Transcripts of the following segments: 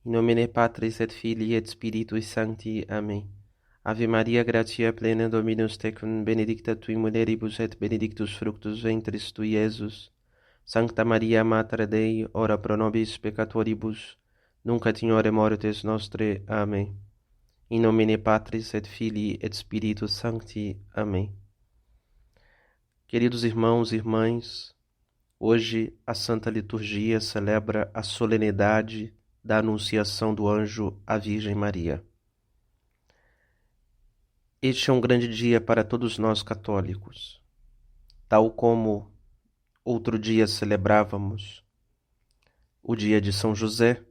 In nomine Patris et Filii et Spiritui Sancti. Amém. Ave Maria, gratia plena, Dominus tecum, benedicta tui mulieribus et benedictus fructus ventris tui, Iesus. Sancta Maria, Mater Dei, ora pro nobis peccatoribus, nunc et in hora mortis nostre. Amém. In nomine Patris et Filii et Spiritus Sancti. Amém. Queridos irmãos e irmãs, hoje a Santa Liturgia celebra a solenidade da Anunciação do Anjo à Virgem Maria. Este é um grande dia para todos nós católicos. Tal como outro dia celebrávamos o dia de São José,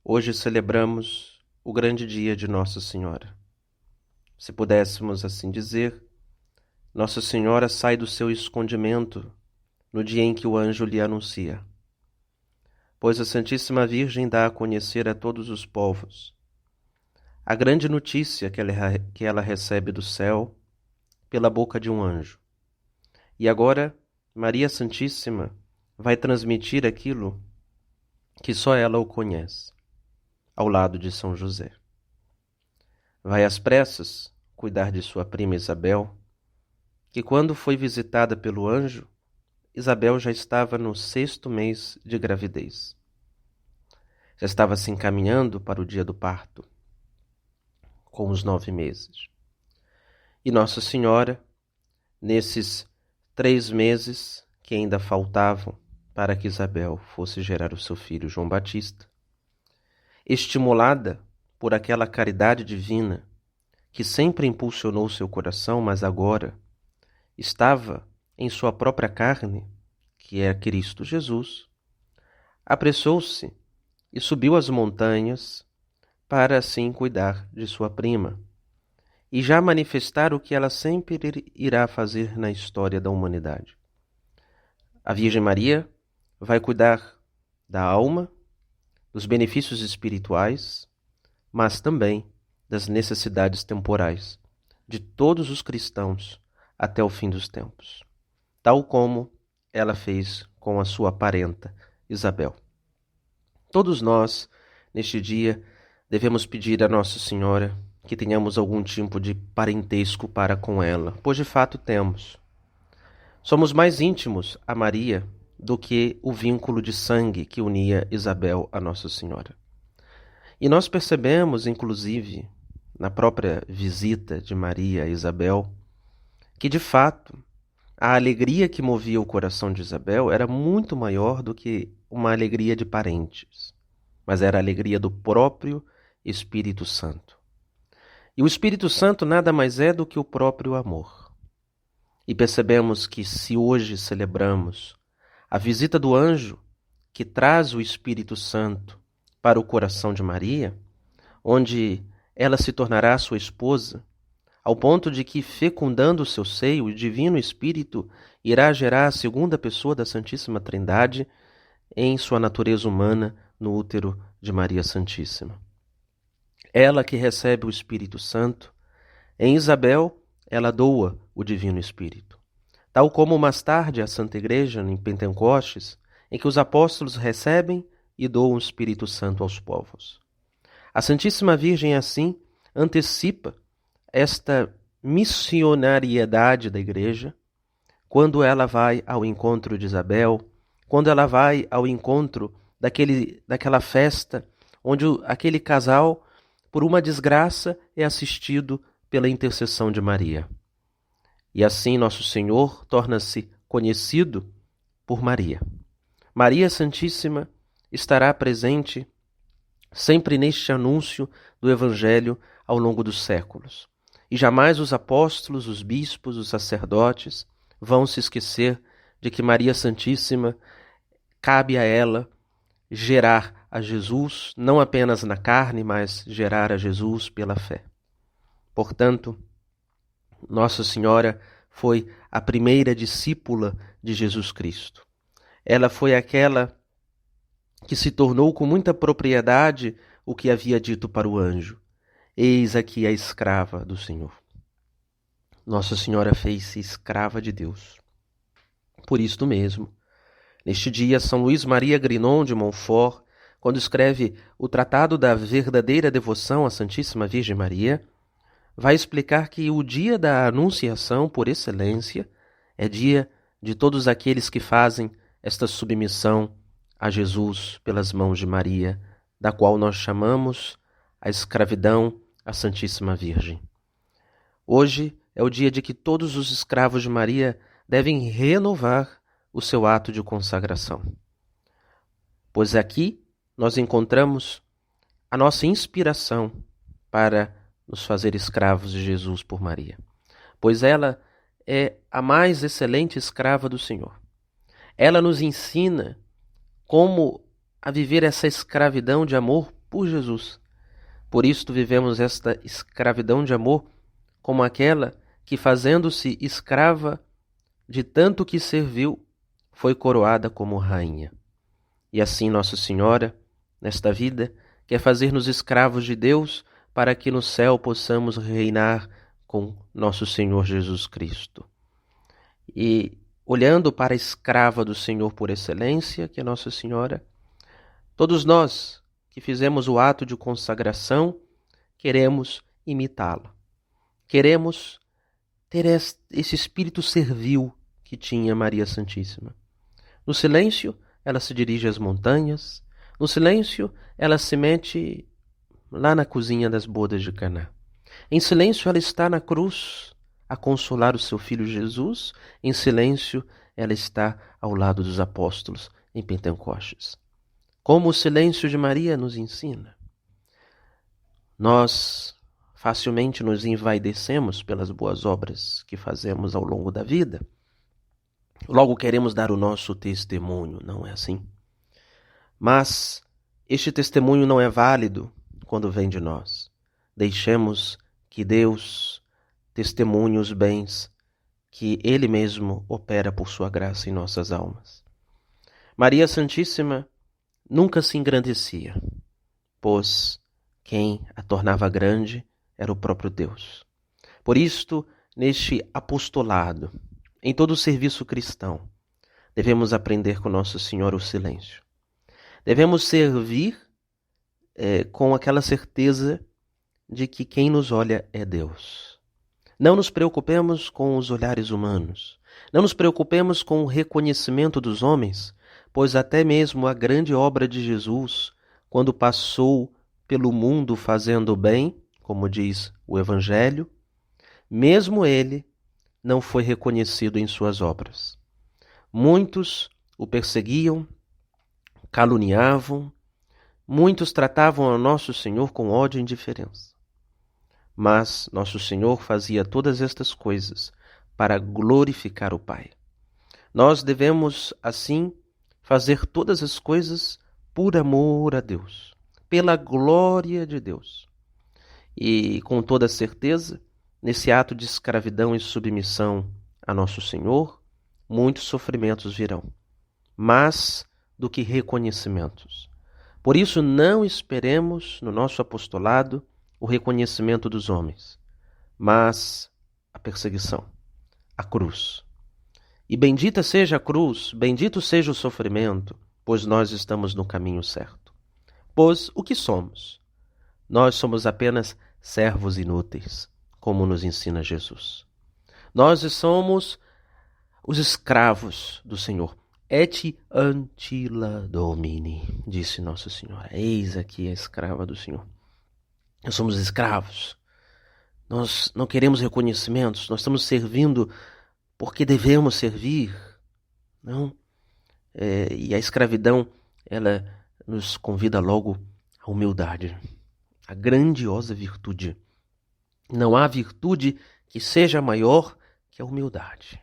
hoje celebramos o grande dia de Nossa Senhora. Se pudéssemos assim dizer, Nossa Senhora sai do seu escondimento no dia em que o anjo lhe anuncia, pois a Santíssima Virgem dá a conhecer a todos os povos a grande notícia que ela recebe do céu pela boca de um anjo. E agora, Maria Santíssima vai transmitir aquilo que só ela o conhece, ao lado de São José. Vai às pressas cuidar de sua prima Isabel, que quando foi visitada pelo anjo, Isabel já estava no 6º mês de gravidez. Já estava se encaminhando para o dia do parto, com os 9 meses. E Nossa Senhora, nesses 3 meses que ainda faltavam para que Isabel fosse gerar o seu filho João Batista, estimulada por aquela caridade divina que sempre impulsionou seu coração, mas agora estava em sua própria carne, que é Cristo Jesus, apressou-se e subiu as montanhas para assim cuidar de sua prima e já manifestar o que ela sempre irá fazer na história da humanidade. A Virgem Maria vai cuidar da alma, dos benefícios espirituais, mas também das necessidades temporais de todos os cristãos até o fim dos tempos, tal como ela fez com a sua parenta Isabel. Todos nós, neste dia, devemos pedir a Nossa Senhora que tenhamos algum tipo de parentesco para com ela, pois de fato temos. Somos mais íntimos a Maria do que o vínculo de sangue que unia Isabel a Nossa Senhora. E nós percebemos, inclusive, na própria visita de Maria a Isabel, que de fato a alegria que movia o coração de Isabel era muito maior do que uma alegria de parentes, mas era a alegria do próprio Espírito Santo. E o Espírito Santo nada mais é do que o próprio amor. E percebemos que se hoje celebramos a visita do anjo que traz o Espírito Santo para o coração de Maria, onde ela se tornará sua esposa, ao ponto de que, fecundando o seu seio, o Divino Espírito irá gerar a segunda pessoa da Santíssima Trindade em sua natureza humana no útero de Maria Santíssima. Ela que recebe o Espírito Santo, em Isabel, ela doa o Divino Espírito. Tal como mais tarde a Santa Igreja, em Pentecostes, em que os apóstolos recebem e doam o Espírito Santo aos povos. A Santíssima Virgem, assim, antecipa esta missionariedade da Igreja, quando ela vai ao encontro de Isabel, quando ela vai ao encontro daquela festa, onde aquele casal, por uma desgraça, é assistido pela intercessão de Maria. E assim nosso Senhor torna-se conhecido por Maria. Maria Santíssima estará presente sempre neste anúncio do Evangelho ao longo dos séculos. E jamais os apóstolos, os bispos, os sacerdotes vão se esquecer de que Maria Santíssima cabe a ela gerar a Jesus, não apenas na carne, mas gerar a Jesus pela fé. Portanto, Nossa Senhora foi a primeira discípula de Jesus Cristo. Ela foi aquela que se tornou com muita propriedade o que havia dito para o anjo: eis aqui a escrava do Senhor. Nossa Senhora fez-se escrava de Deus. Por isto mesmo, neste dia, São Luís Maria Grignon de Montfort quando escreve o Tratado da Verdadeira Devoção à Santíssima Virgem Maria, vai explicar que o dia da Anunciação, por excelência, é dia de todos aqueles que fazem esta submissão a Jesus pelas mãos de Maria, da qual nós chamamos a escravidão à Santíssima Virgem. Hoje é o dia de que todos os escravos de Maria devem renovar o seu ato de consagração. Pois aqui nós encontramos a nossa inspiração para nos fazer escravos de Jesus por Maria, pois ela é a mais excelente escrava do Senhor. Ela nos ensina como a viver essa escravidão de amor por Jesus. Por isto vivemos esta escravidão de amor como aquela que, fazendo-se escrava de tanto que serviu, foi coroada como rainha. E assim Nossa Senhora, nesta vida, quer fazer-nos escravos de Deus para que no céu possamos reinar com nosso Senhor Jesus Cristo. E olhando para a escrava do Senhor por excelência, que é Nossa Senhora, todos nós que fizemos o ato de consagração, queremos imitá-la. Queremos ter esse espírito servil que tinha Maria Santíssima. No silêncio, ela se dirige às montanhas. No silêncio, ela se mete lá na cozinha das bodas de Caná. Em silêncio, ela está na cruz a consolar o seu filho Jesus. Em silêncio, ela está ao lado dos apóstolos em Pentecostes. Como o silêncio de Maria nos ensina. Nós facilmente nos envaidecemos pelas boas obras que fazemos ao longo da vida. Logo queremos dar o nosso testemunho, não é assim? Mas este testemunho não é válido quando vem de nós. Deixemos que Deus testemunhe os bens que Ele mesmo opera por sua graça em nossas almas. Maria Santíssima nunca se engrandecia, pois quem a tornava grande era o próprio Deus. Por isto, neste apostolado, em todo o serviço cristão, devemos aprender com Nossa Senhora o silêncio. Devemos servir com aquela certeza de que quem nos olha é Deus. Não nos preocupemos com os olhares humanos. Não nos preocupemos com o reconhecimento dos homens, pois até mesmo a grande obra de Jesus, quando passou pelo mundo fazendo bem, como diz o Evangelho, mesmo ele não foi reconhecido em suas obras. Muitos o perseguiam, caluniavam, muitos tratavam ao Nosso Senhor com ódio e indiferença. Mas Nosso Senhor fazia todas estas coisas para glorificar o Pai. Nós devemos, assim, fazer todas as coisas por amor a Deus, pela glória de Deus. E com toda certeza, nesse ato de escravidão e submissão a Nosso Senhor, muitos sofrimentos virão, mas do que reconhecimentos. Por isso, não esperemos no nosso apostolado o reconhecimento dos homens, mas a perseguição, a cruz. E bendita seja a cruz, bendito seja o sofrimento, pois nós estamos no caminho certo. Pois o que somos? Nós somos apenas servos inúteis, como nos ensina Jesus. Nós somos os escravos do Senhor. Et antila Domini, disse Nossa Senhora. Eis aqui a escrava do Senhor. Nós somos escravos. Nós não queremos reconhecimentos. Nós estamos servindo porque devemos servir. Não? E a escravidão, ela nos convida logo à humildade. A grandiosa virtude. Não há virtude que seja maior que a humildade.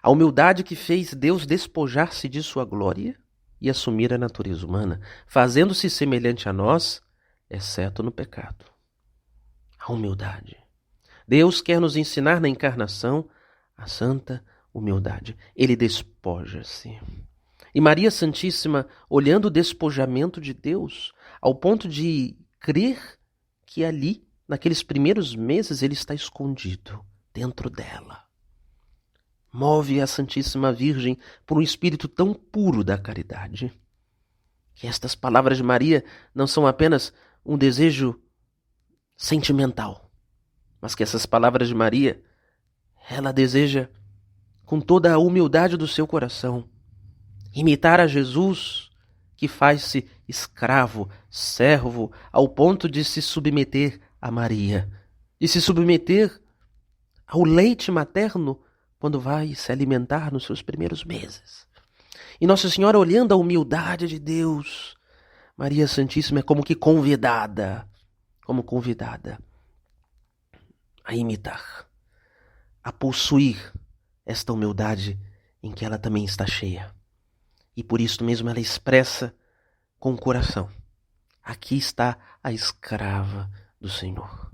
A humildade que fez Deus despojar-se de sua glória e assumir a natureza humana, fazendo-se semelhante a nós, exceto no pecado. A humildade. Deus quer nos ensinar na encarnação a santa humildade. Ele despoja-se. E Maria Santíssima, olhando o despojamento de Deus, ao ponto de crer que ali, naqueles primeiros meses, ele está escondido dentro dela. Move a Santíssima Virgem por um espírito tão puro da caridade. que estas palavras de Maria não são apenas um desejo sentimental, mas que essas palavras de Maria, ela deseja, com toda a humildade do seu coração, imitar a Jesus, que faz-se escravo, servo, ao ponto de se submeter a Maria, de se submeter ao leite materno quando vai se alimentar nos seus primeiros meses. E Nossa Senhora, olhando a humildade de Deus, Maria Santíssima é como convidada a imitar, a possuir esta humildade em que ela também está cheia. E por isso mesmo ela expressa com o coração: aqui está a escrava do Senhor.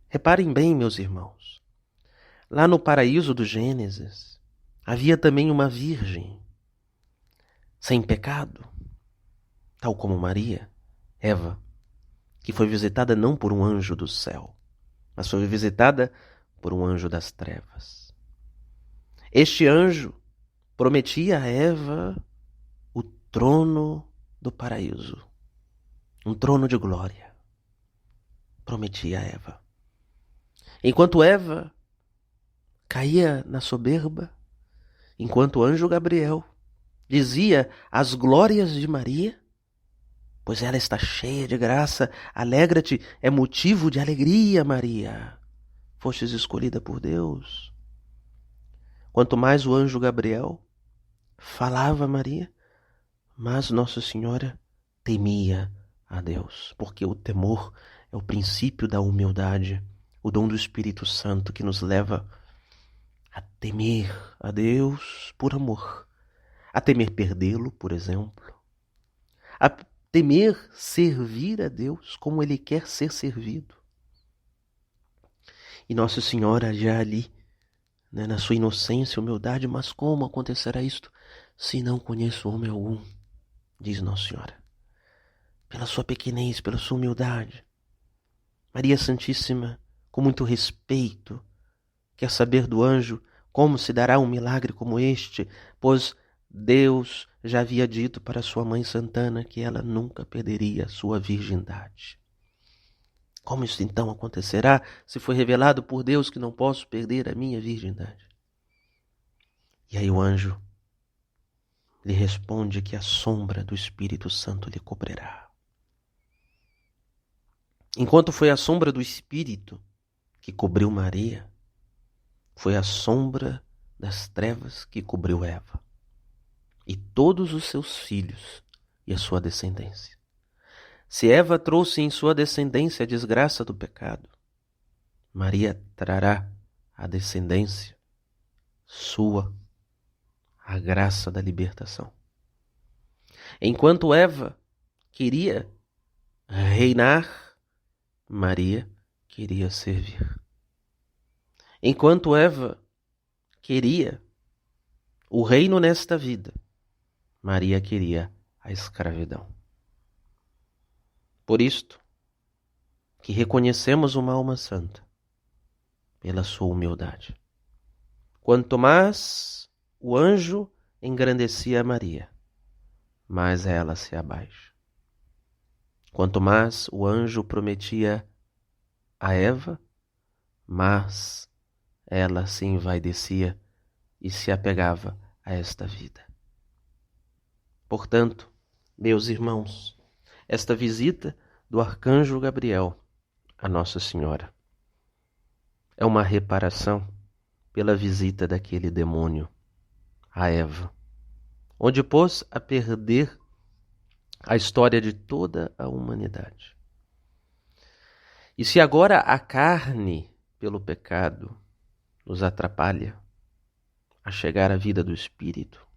Reparem bem, meus irmãos, lá no paraíso do Gênesis havia também uma virgem, sem pecado, tal como Maria, Eva, que foi visitada não por um anjo do céu, mas foi visitada por um anjo das trevas. Este anjo prometia a Eva o trono do paraíso, um trono de glória. Prometia a Eva. Enquanto Eva caía na soberba, enquanto o anjo Gabriel dizia as glórias de Maria, pois ela está cheia de graça, alegra-te, é motivo de alegria, Maria, fostes escolhida por Deus. Quanto mais o anjo Gabriel falava a Maria, mas Nossa Senhora temia a Deus, porque o temor é o princípio da humildade, o dom do Espírito Santo que nos leva a temer a Deus por amor, a temer perdê-lo, por exemplo, a temer servir a Deus como Ele quer ser servido. E Nossa Senhora já ali, na sua inocência e humildade, mas como acontecerá isto se não conheço homem algum? Diz Nossa Senhora, pela sua pequenez, pela sua humildade. Maria Santíssima, com muito respeito, quer saber do anjo como se dará um milagre como este, pois Deus já havia dito para sua mãe Santana que ela nunca perderia a sua virgindade. Como isso então acontecerá se foi revelado por Deus que não posso perder a minha virgindade? E aí o anjo lhe responde que a sombra do Espírito Santo lhe cobrirá. Enquanto foi a sombra do Espírito que cobriu Maria, foi a sombra das trevas que cobriu Eva e todos os seus filhos e a sua descendência. Se Eva trouxe em sua descendência a desgraça do pecado, Maria trará a descendência sua, a graça da libertação. Enquanto Eva queria reinar, Maria queria servir. Enquanto Eva queria o reino nesta vida, Maria queria a escravidão. Por isto que reconhecemos uma alma santa pela sua humildade. Quanto mais o anjo engrandecia a Maria, mais ela se abaixa. Quanto mais o anjo prometia a Eva, mais ela se envaidecia e se apegava a esta vida. Portanto, meus irmãos, esta visita do arcanjo Gabriel a Nossa Senhora é uma reparação pela visita daquele demônio a Eva, onde pôs a perder a história de toda a humanidade. E se agora a carne, pelo pecado, nos atrapalha a chegar à vida do Espírito,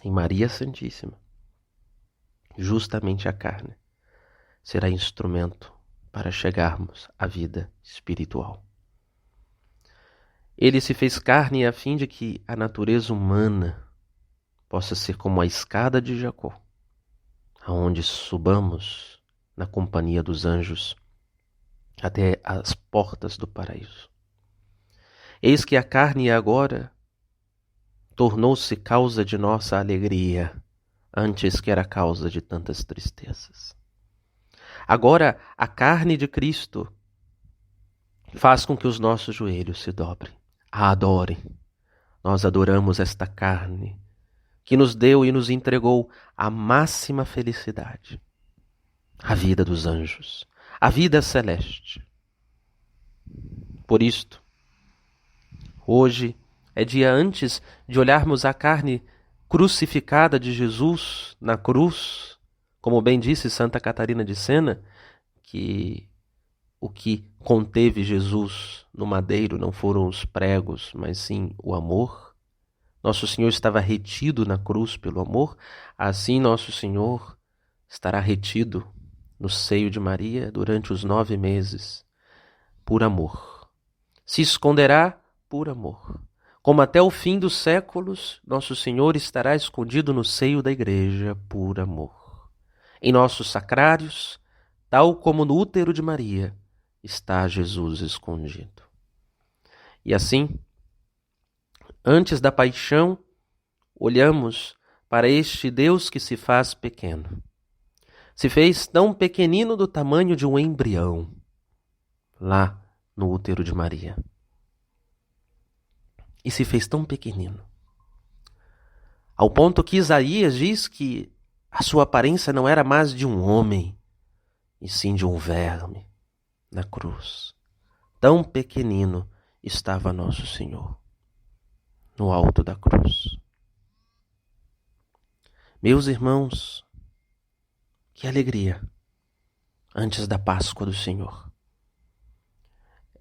em Maria Santíssima, justamente a carne será instrumento para chegarmos à vida espiritual. Ele se fez carne a fim de que a natureza humana possa ser como a escada de Jacó, aonde subamos na companhia dos anjos até as portas do paraíso. Eis que a carne agora tornou-se causa de nossa alegria, antes que era causa de tantas tristezas. Agora, a carne de Cristo faz com que os nossos joelhos se dobrem, a adorem. Nós adoramos esta carne que nos deu e nos entregou a máxima felicidade, a vida dos anjos, a vida celeste. Por isto, hoje é dia antes de olharmos a carne crucificada de Jesus na cruz, como bem disse Santa Catarina de Sena, que o que conteve Jesus no madeiro não foram os pregos, mas sim o amor. Nosso Senhor estava retido na cruz pelo amor, assim nosso Senhor estará retido no seio de Maria durante os 9 meses, por amor. Se esconderá por amor. Como até o fim dos séculos, nosso Senhor estará escondido no seio da igreja por amor. Em nossos sacrários, tal como no útero de Maria, está Jesus escondido. E assim, antes da paixão, olhamos para este Deus que se faz pequeno. Se fez tão pequenino do tamanho de um embrião, lá no útero de Maria. E se fez tão pequenino, ao ponto que Isaías diz que a sua aparência não era mais de um homem, e sim de um verme na cruz. Tão pequenino estava nosso Senhor, no alto da cruz. Meus irmãos, que alegria antes da Páscoa do Senhor.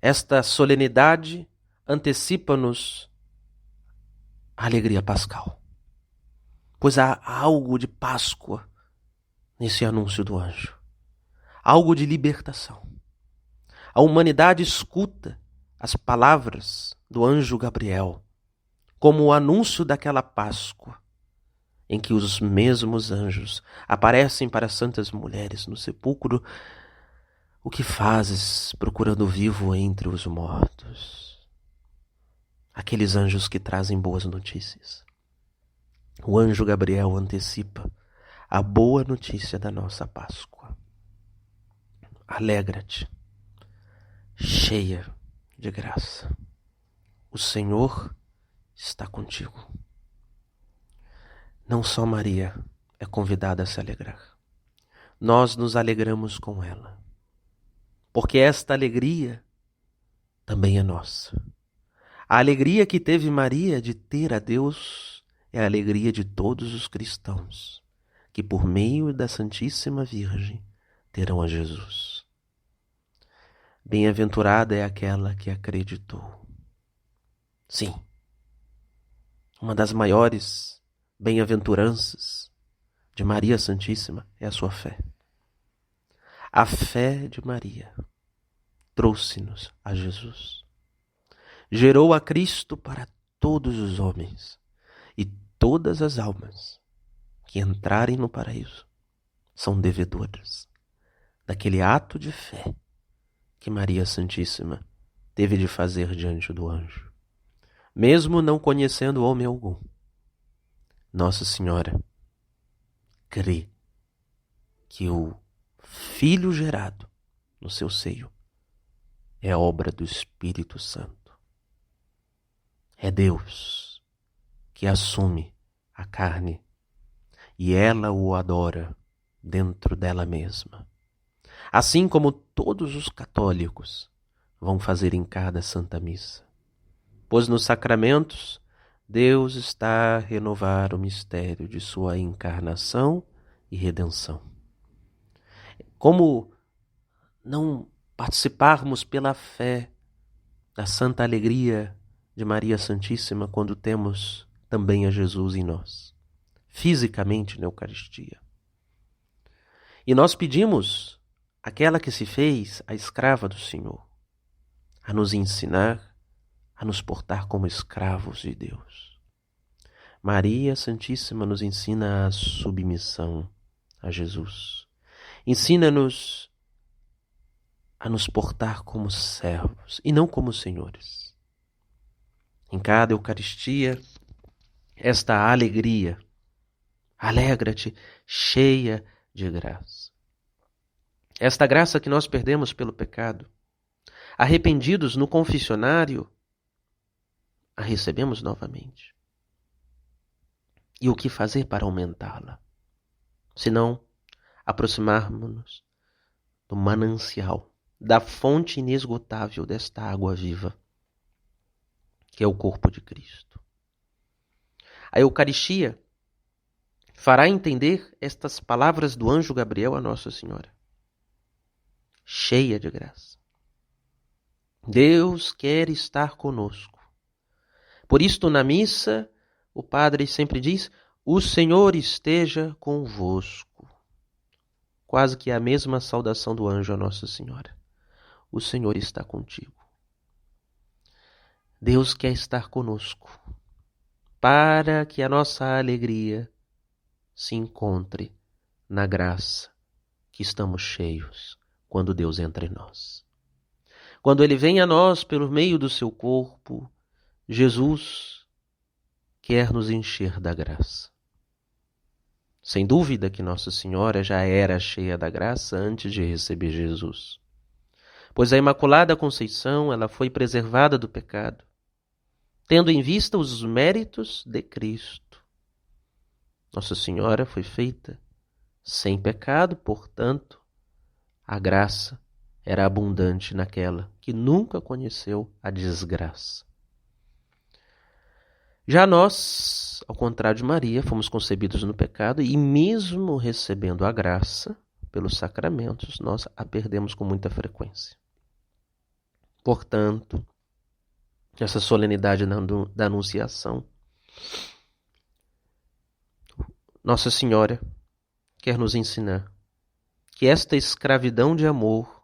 Esta solenidade antecipa-nos a alegria pascal, pois há algo de Páscoa nesse anúncio do anjo, algo de libertação. A humanidade escuta as palavras do anjo Gabriel como o anúncio daquela Páscoa em que os mesmos anjos aparecem para santas mulheres no sepulcro. O que fazes procurando o vivo entre os mortos? Aqueles anjos que trazem boas notícias. O anjo Gabriel antecipa a boa notícia da nossa Páscoa. Alegra-te, cheia de graça. O Senhor está contigo. Não só Maria é convidada a se alegrar. Nós nos alegramos com ela, porque esta alegria também é nossa. A alegria que teve Maria de ter a Deus é a alegria de todos os cristãos, que por meio da Santíssima Virgem terão a Jesus. Bem-aventurada é aquela que acreditou. Sim, uma das maiores bem-aventuranças de Maria Santíssima é a sua fé. A fé de Maria trouxe-nos a Jesus. Gerou a Cristo para todos os homens, e todas as almas que entrarem no paraíso são devedoras daquele ato de fé que Maria Santíssima teve de fazer diante do anjo. Mesmo não conhecendo homem algum, Nossa Senhora crê que o Filho gerado no seu seio é obra do Espírito Santo. É Deus que assume a carne e ela o adora dentro dela mesma. Assim como todos os católicos vão fazer em cada Santa Missa. Pois nos sacramentos, Deus está a renovar o mistério de sua encarnação e redenção. Como não participarmos pela fé da santa alegria de Maria Santíssima quando temos também a Jesus em nós, fisicamente na Eucaristia? E nós pedimos àquela que se fez a escrava do Senhor a nos ensinar a nos portar como escravos de Deus. Maria Santíssima nos ensina a submissão a Jesus. Ensina-nos a nos portar como servos e não como senhores. Em cada Eucaristia, esta alegria Alegra-te, cheia de graça. Esta graça que nós perdemos pelo pecado, arrependidos no confessionário, a recebemos novamente. E o que fazer para aumentá-la? Senão, aproximarmos-nos do manancial, da fonte inesgotável desta água viva, que é o corpo de Cristo. A Eucaristia fará entender estas palavras do anjo Gabriel a Nossa Senhora. Cheia de graça. Deus quer estar conosco. Por isto, na missa, o padre sempre diz: o Senhor esteja convosco. Quase que a mesma saudação do anjo a Nossa Senhora. O Senhor está contigo. Deus quer estar conosco, para que a nossa alegria se encontre na graça que estamos cheios quando Deus entra em nós. Quando Ele vem a nós pelo meio do seu corpo, Jesus quer nos encher da graça. Sem dúvida que Nossa Senhora já era cheia da graça antes de receber Jesus. Pois a Imaculada Conceição, ela foi preservada do pecado, tendo em vista os méritos de Cristo. Nossa Senhora foi feita sem pecado, portanto, a graça era abundante naquela que nunca conheceu a desgraça. Já nós, ao contrário de Maria, fomos concebidos no pecado e mesmo recebendo a graça pelos sacramentos, nós a perdemos com muita frequência. Portanto, essa solenidade da Anunciação, Nossa Senhora quer nos ensinar que esta escravidão de amor,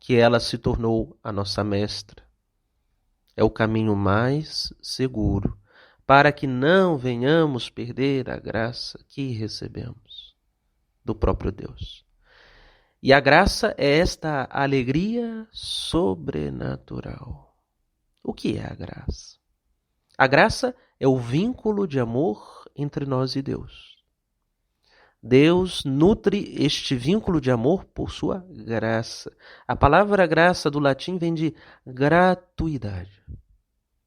que ela se tornou a nossa mestra, é o caminho mais seguro para que não venhamos perder a graça que recebemos do próprio Deus. E a graça é esta alegria sobrenatural. O que é a graça? A graça é o vínculo de amor entre nós e Deus. Deus nutre este vínculo de amor por sua graça. A palavra graça do latim vem de gratuidade,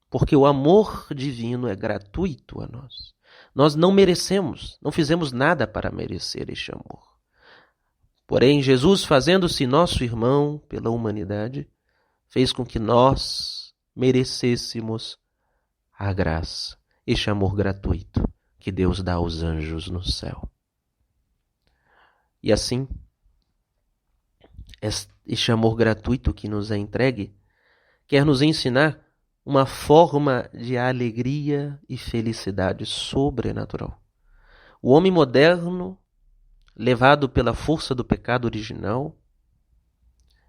porque o amor divino é gratuito a nós. Nós não merecemos, não fizemos nada para merecer este amor. Porém, Jesus, fazendo-se nosso irmão pela humanidade, fez com que nós merecêssemos a graça, este amor gratuito que Deus dá aos anjos no céu. E assim, este amor gratuito que nos é entregue quer nos ensinar uma forma de alegria e felicidade sobrenatural. O homem moderno, levado pela força do pecado original,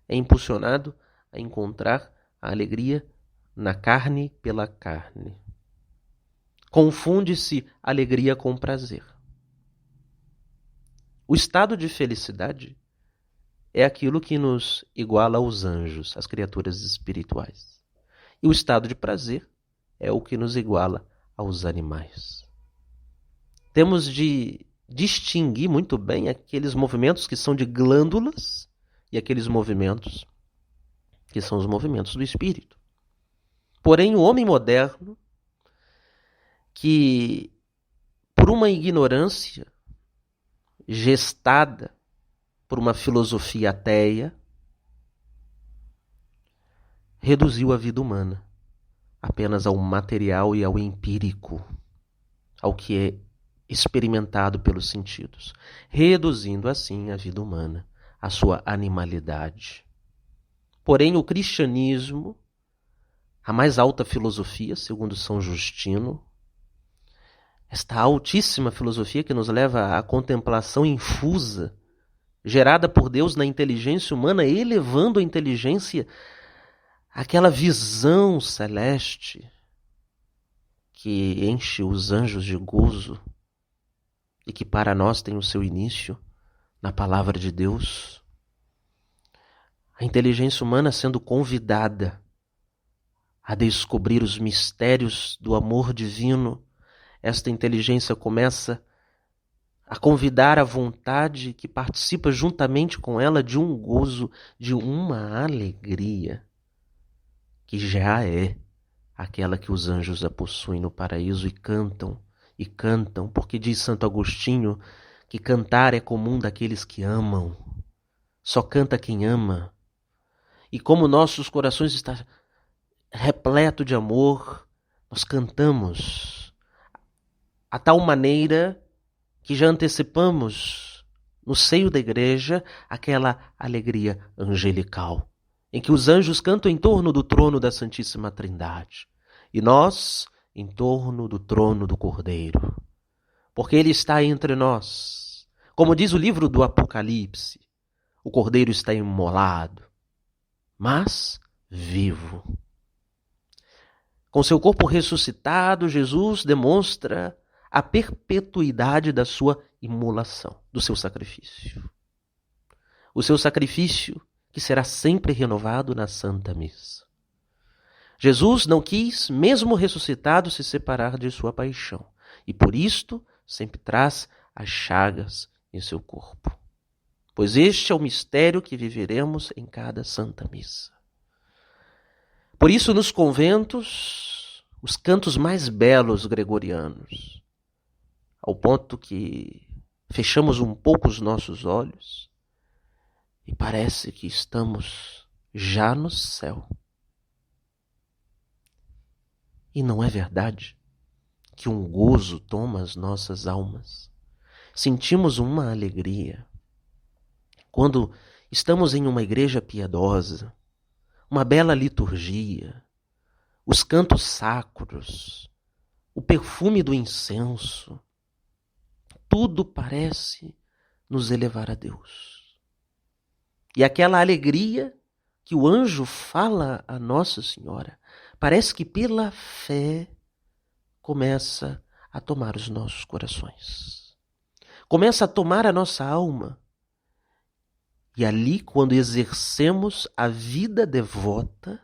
é impulsionado a encontrar a alegria na carne pela carne. Confunde-se alegria com prazer. O estado de felicidade é aquilo que nos iguala aos anjos, às criaturas espirituais. E o estado de prazer é o que nos iguala aos animais. Temos de distinguir muito bem aqueles movimentos que são de glândulas e aqueles movimentos que são os movimentos do espírito. Porém, o homem moderno, que por uma ignorância gestada por uma filosofia ateia, reduziu a vida humana apenas ao material e ao empírico, ao que é experimentado pelos sentidos, reduzindo assim a vida humana à sua animalidade. Porém, o cristianismo, a mais alta filosofia, segundo São Justino, esta altíssima filosofia que nos leva à contemplação infusa, gerada por Deus na inteligência humana, elevando a inteligência àquela visão celeste que enche os anjos de gozo e que para nós tem o seu início na palavra de Deus. A inteligência humana sendo convidada a descobrir os mistérios do amor divino, esta inteligência começa a convidar a vontade que participa juntamente com ela de um gozo, de uma alegria, que já é aquela que os anjos a possuem no paraíso e cantam, porque diz Santo Agostinho que cantar é comum daqueles que amam, só canta quem ama. E como nossos corações estão repletos de amor, nós cantamos a tal maneira que já antecipamos no seio da igreja aquela alegria angelical, em que os anjos cantam em torno do trono da Santíssima Trindade e nós em torno do trono do Cordeiro, porque Ele está entre nós. Como diz o livro do Apocalipse, o Cordeiro está imolado, mas vivo. Com seu corpo ressuscitado, Jesus demonstra a perpetuidade da sua imolação, do seu sacrifício. O seu sacrifício que será sempre renovado na Santa Missa. Jesus não quis, mesmo ressuscitado, se separar de sua paixão, e por isto sempre traz as chagas em seu corpo. Pois este é o mistério que viveremos em cada Santa Missa. Por isso, nos conventos, os cantos mais belos gregorianos, ao ponto que fechamos um pouco os nossos olhos e parece que estamos já no céu. E não é verdade que um gozo toma as nossas almas? Sentimos uma alegria quando estamos em uma igreja piedosa, uma bela liturgia, os cantos sacros, o perfume do incenso, tudo parece nos elevar a Deus. E aquela alegria que o anjo fala a Nossa Senhora, parece que pela fé começa a tomar os nossos corações. Começa a tomar a nossa alma. E ali, quando exercemos a vida devota,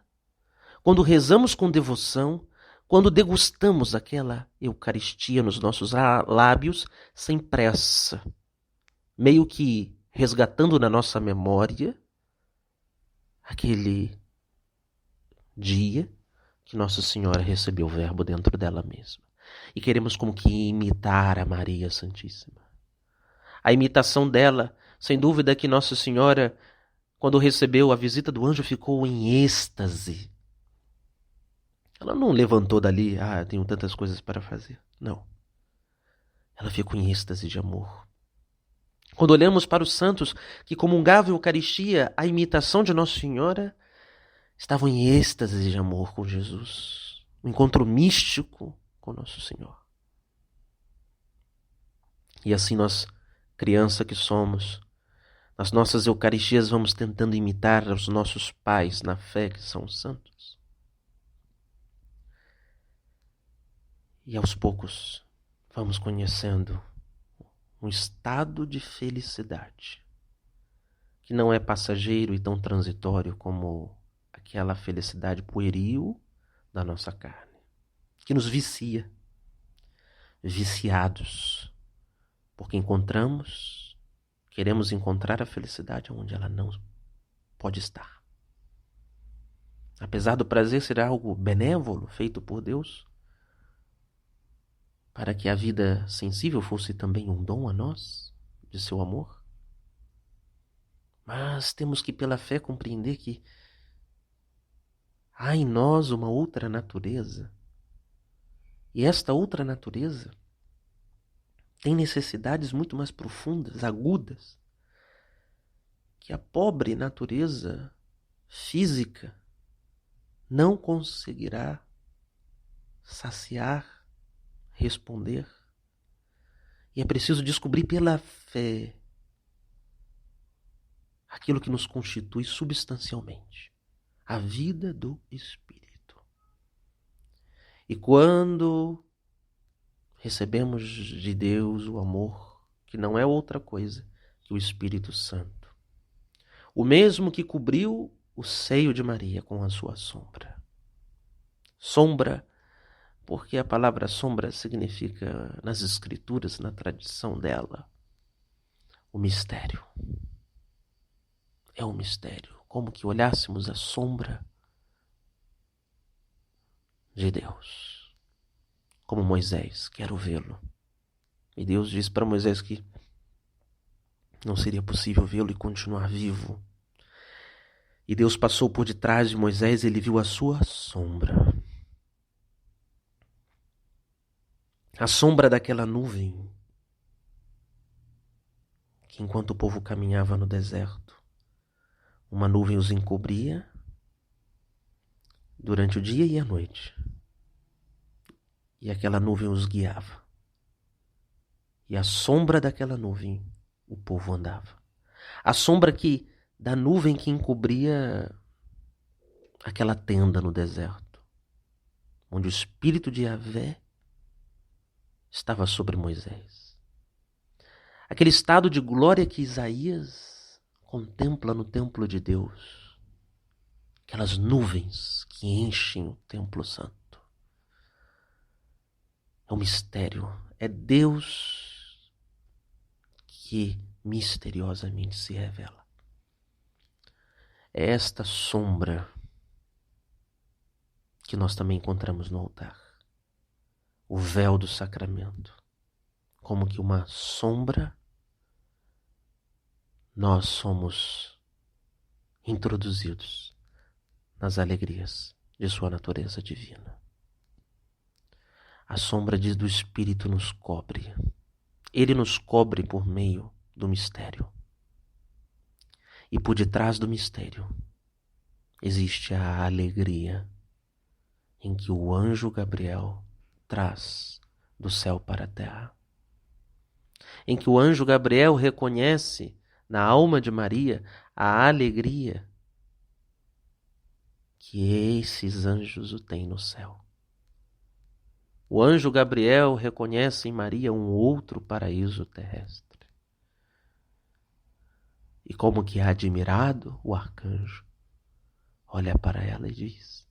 quando rezamos com devoção, quando degustamos aquela Eucaristia nos nossos lábios, sem pressa, meio que resgatando na nossa memória aquele dia que Nossa Senhora recebeu o Verbo dentro dela mesma. E queremos como que imitar a Maria Santíssima. A imitação dela, sem dúvida que Nossa Senhora, quando recebeu a visita do anjo, ficou em êxtase. Ela não levantou dali, tenho tantas coisas para fazer. Não. Ela ficou em êxtase de amor. Quando olhamos para os santos que comungavam a Eucaristia, a imitação de Nossa Senhora, estavam em êxtase de amor com Jesus. Um encontro místico com Nosso Senhor. E assim nós, criança que somos, nas nossas Eucaristias vamos tentando imitar os nossos pais na fé, que são santos. E aos poucos vamos conhecendo um estado de felicidade que não é passageiro e tão transitório como aquela felicidade pueril da nossa carne, que nos vicia, viciados, porque queremos encontrar a felicidade onde ela não pode estar. Apesar do prazer ser algo benévolo, feito por Deus, para que a vida sensível fosse também um dom a nós, de seu amor. Mas temos que, pela fé, compreender que há em nós uma outra natureza. E esta outra natureza tem necessidades muito mais profundas, agudas, que a pobre natureza física não conseguirá saciar, responder. E é preciso descobrir pela fé aquilo que nos constitui substancialmente, a vida do Espírito. E quando recebemos de Deus o amor, que não é outra coisa que o Espírito Santo, o mesmo que cobriu o seio de Maria com a sua sombra. Sombra porque a palavra sombra significa, nas escrituras, na tradição dela, o mistério. É um mistério, como que olhássemos a sombra de Deus. Como Moisés, quero vê-lo. E Deus disse para Moisés que não seria possível vê-lo e continuar vivo. E Deus passou por detrás de Moisés e ele viu a sua sombra. A sombra daquela nuvem que enquanto o povo caminhava no deserto, uma nuvem os encobria durante o dia e a noite. E aquela nuvem os guiava. E a sombra daquela nuvem o povo andava. A sombra da nuvem que encobria aquela tenda no deserto, onde o Espírito de Yahvé estava sobre Moisés. Aquele estado de glória que Isaías contempla no templo de Deus. Aquelas nuvens que enchem o templo santo. É um mistério. É Deus que misteriosamente se revela. É esta sombra que nós também encontramos no altar. O véu do sacramento. Como que uma sombra, nós somos introduzidos nas alegrias de sua natureza divina. A sombra do Espírito nos cobre. Ele nos cobre por meio do mistério. E por detrás do mistério existe a alegria em que o anjo Gabriel traz do céu para a terra. Em que o anjo Gabriel reconhece na alma de Maria a alegria que esses anjos o têm no céu. O anjo Gabriel reconhece em Maria um outro paraíso terrestre. E como que admirado, o arcanjo olha para ela e diz: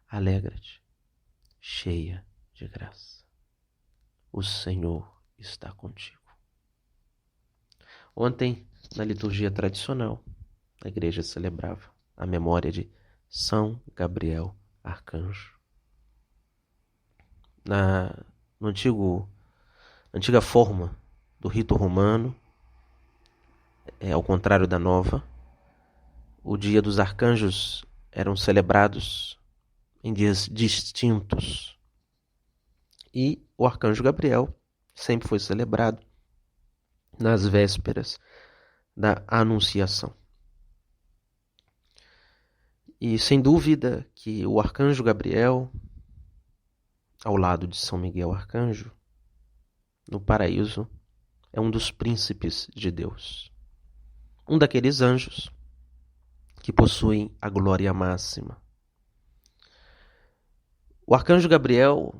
alegra-te, cheia de graça. O Senhor está contigo. Ontem, na liturgia tradicional, a igreja celebrava a memória de São Gabriel Arcanjo. Na antiga forma do rito romano, ao contrário da nova, o dia dos arcanjos eram celebrados em dias distintos. E o arcanjo Gabriel sempre foi celebrado nas vésperas da Anunciação. E sem dúvida que o arcanjo Gabriel, ao lado de São Miguel Arcanjo, no paraíso, é um dos príncipes de Deus. Um daqueles anjos que possuem a glória máxima. O arcanjo Gabriel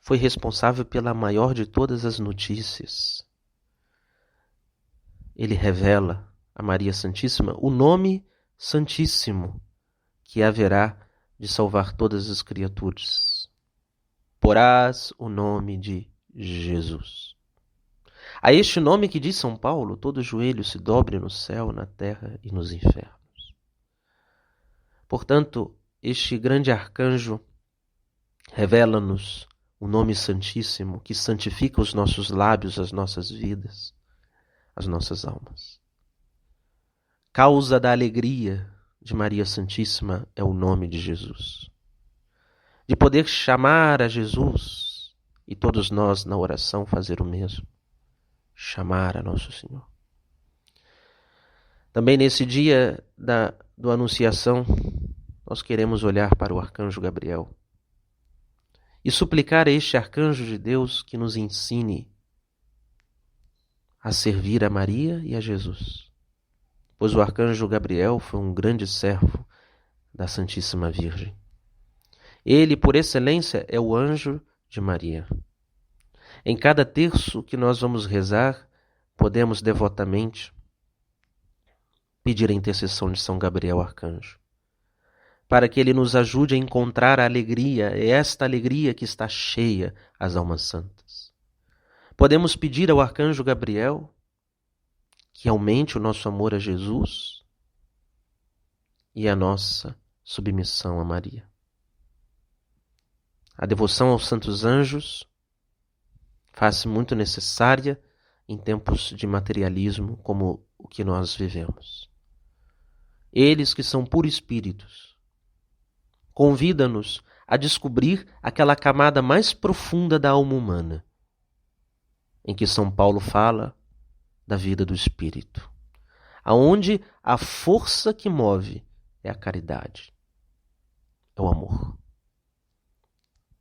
foi responsável pela maior de todas as notícias. Ele revela a Maria Santíssima o nome Santíssimo que haverá de salvar todas as criaturas. Porás o nome de Jesus. A este nome que diz São Paulo, todo joelho se dobre no céu, na terra e nos infernos. Portanto, este grande arcanjo revela-nos o nome Santíssimo que santifica os nossos lábios, as nossas vidas, as nossas almas. Causa da alegria de Maria Santíssima é o nome de Jesus. De poder chamar a Jesus e todos nós na oração fazer o mesmo. Chamar a Nosso Senhor. Também nesse dia do Anunciação, nós queremos olhar para o arcanjo Gabriel e suplicar a este arcanjo de Deus que nos ensine a servir a Maria e a Jesus. Pois o arcanjo Gabriel foi um grande servo da Santíssima Virgem. Ele, por excelência, é o anjo de Maria. Em cada terço que nós vamos rezar, podemos devotamente pedir a intercessão de São Gabriel Arcanjo, para que Ele nos ajude a encontrar a alegria, é esta alegria que está cheia as almas santas. Podemos pedir ao arcanjo Gabriel que aumente o nosso amor a Jesus e a nossa submissão a Maria. A devoção aos santos anjos faz-se muito necessária em tempos de materialismo como o que nós vivemos. Eles que são puros espíritos convidam-nos a descobrir aquela camada mais profunda da alma humana, em que São Paulo fala da vida do espírito, aonde a força que move é a caridade, é o amor.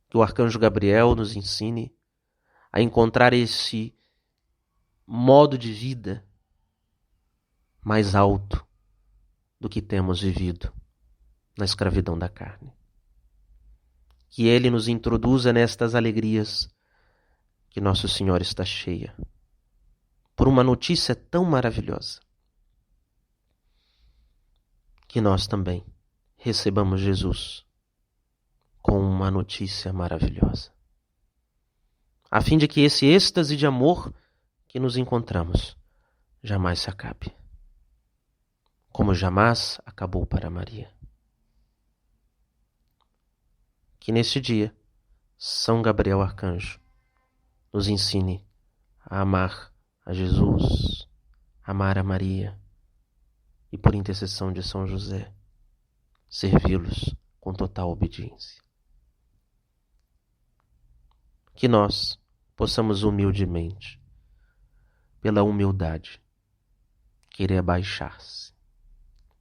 Que o arcanjo Gabriel nos ensine a encontrar esse modo de vida mais alto do que temos vivido na escravidão da carne. Que Ele nos introduza nestas alegrias que Nossa Senhora está cheia, por uma notícia tão maravilhosa. Que nós também recebamos Jesus com uma notícia maravilhosa, a fim de que esse êxtase de amor que nos encontramos jamais se acabe, como jamais acabou para Maria. Que neste dia, São Gabriel Arcanjo nos ensine a amar a Jesus, amar a Maria e, por intercessão de São José, servi-los com total obediência. Que nós possamos humildemente, pela humildade, querer abaixar-se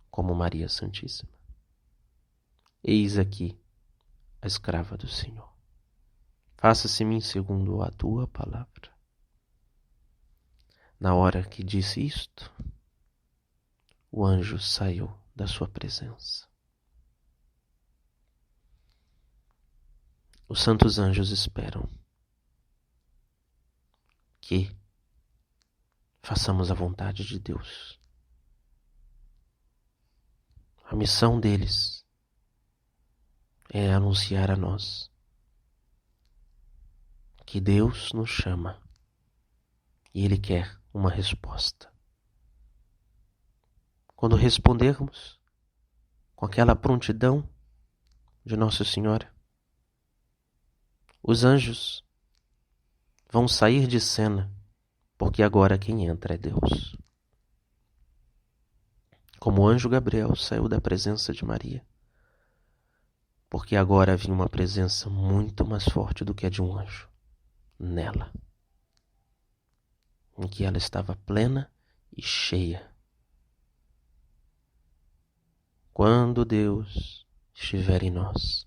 como Maria Santíssima. Eis aqui a escrava do Senhor. Faça-se-me segundo a tua palavra. Na hora que disse isto, o anjo saiu da sua presença. Os santos anjos esperam que façamos a vontade de Deus. A missão deles é anunciar a nós que Deus nos chama e Ele quer uma resposta. Quando respondermos com aquela prontidão de Nossa Senhora, os anjos vão sair de cena, porque agora quem entra é Deus. Como o anjo Gabriel saiu da presença de Maria, porque agora havia uma presença muito mais forte do que a de um anjo nela, em que ela estava plena e cheia. Quando Deus estiver em nós,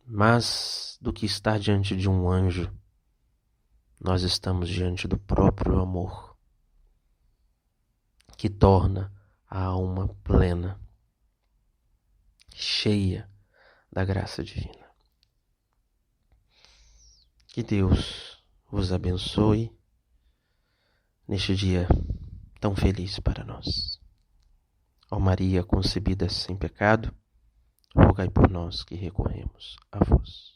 mais do que estar diante de um anjo, nós estamos diante do próprio amor, que torna a alma plena, cheia da graça divina. Que Deus vos abençoe neste dia tão feliz para nós. Ó Maria concebida sem pecado, rogai por nós que recorremos a vós.